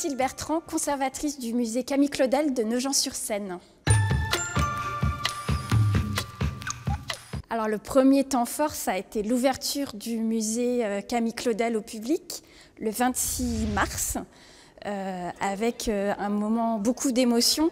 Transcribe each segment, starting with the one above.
Cécile Bertrand, conservatrice du musée Camille Claudel de Nogent-sur-Seine. Alors le premier temps fort, ça a été l'ouverture du musée Camille Claudel au public, le 26 mars, avec un moment beaucoup d'émotion,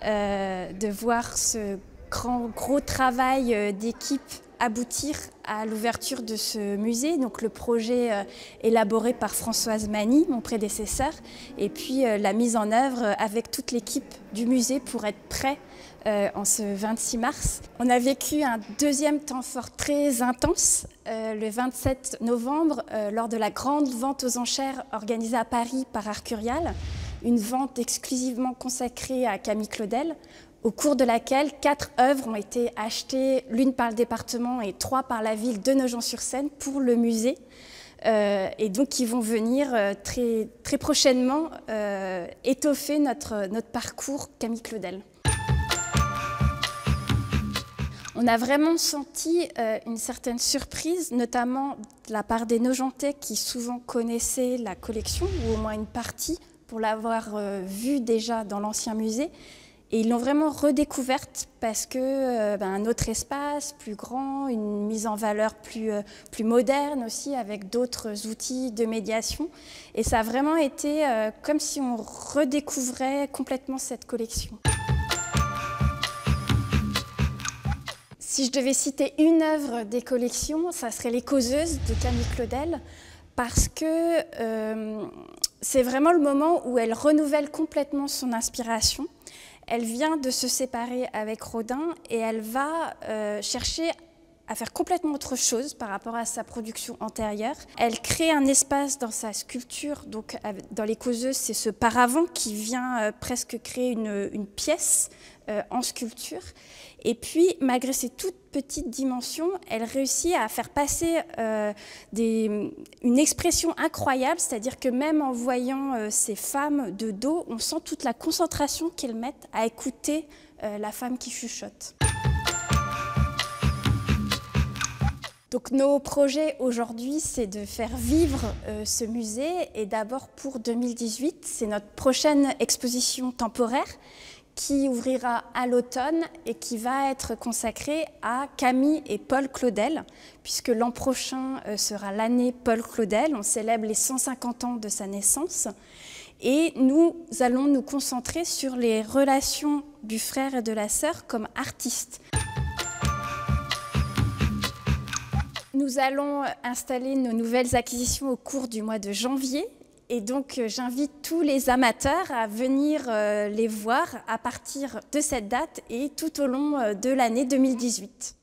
de voir ce gros travail d'équipe aboutir à l'ouverture de ce musée. Donc le projet élaboré par Françoise Magny, mon prédécesseur, et puis la mise en œuvre avec toute l'équipe du musée pour être prêt en ce 26 mars. On a vécu un deuxième temps fort très intense le 27 novembre lors de la grande vente aux enchères organisée à Paris par Arcurial, une vente exclusivement consacrée à Camille Claudel, au cours de laquelle 4 œuvres ont été achetées, l'une par le département et 3 par la ville de Nogent-sur-Seine pour le musée, et donc qui vont venir très prochainement étoffer notre parcours Camille Claudel. On a vraiment senti une certaine surprise, notamment de la part des Nogentais qui souvent connaissaient la collection, ou au moins une partie, pour l'avoir vue déjà dans l'ancien musée. Et ils l'ont vraiment redécouverte parce que un autre espace, plus grand, une mise en valeur plus moderne aussi, avec d'autres outils de médiation. Et ça a vraiment été comme si on redécouvrait complètement cette collection. Si je devais citer une œuvre des collections, ça serait Les Causeuses de Camille Claudel, parce que c'est vraiment le moment où elle renouvelle complètement son inspiration. Elle vient de se séparer avec Rodin et elle va chercher à faire complètement autre chose par rapport à sa production antérieure. Elle crée un espace dans sa sculpture, donc dans Les Causeuses, c'est ce paravent qui vient presque créer une pièce en sculpture. Et puis, malgré ses toutes petites dimensions, elle réussit à faire passer une expression incroyable, c'est-à-dire que même en voyant ces femmes de dos, on sent toute la concentration qu'elles mettent à écouter la femme qui chuchote. Donc nos projets aujourd'hui, c'est de faire vivre ce musée, et d'abord pour 2018, c'est notre prochaine exposition temporaire qui ouvrira à l'automne et qui va être consacrée à Camille et Paul Claudel, puisque l'an prochain sera l'année Paul Claudel, on célèbre les 150 ans de sa naissance, et nous allons nous concentrer sur les relations du frère et de la sœur comme artistes. Nous allons installer nos nouvelles acquisitions au cours du mois de janvier. Et donc j'invite tous les amateurs à venir les voir à partir de cette date et tout au long de l'année 2018.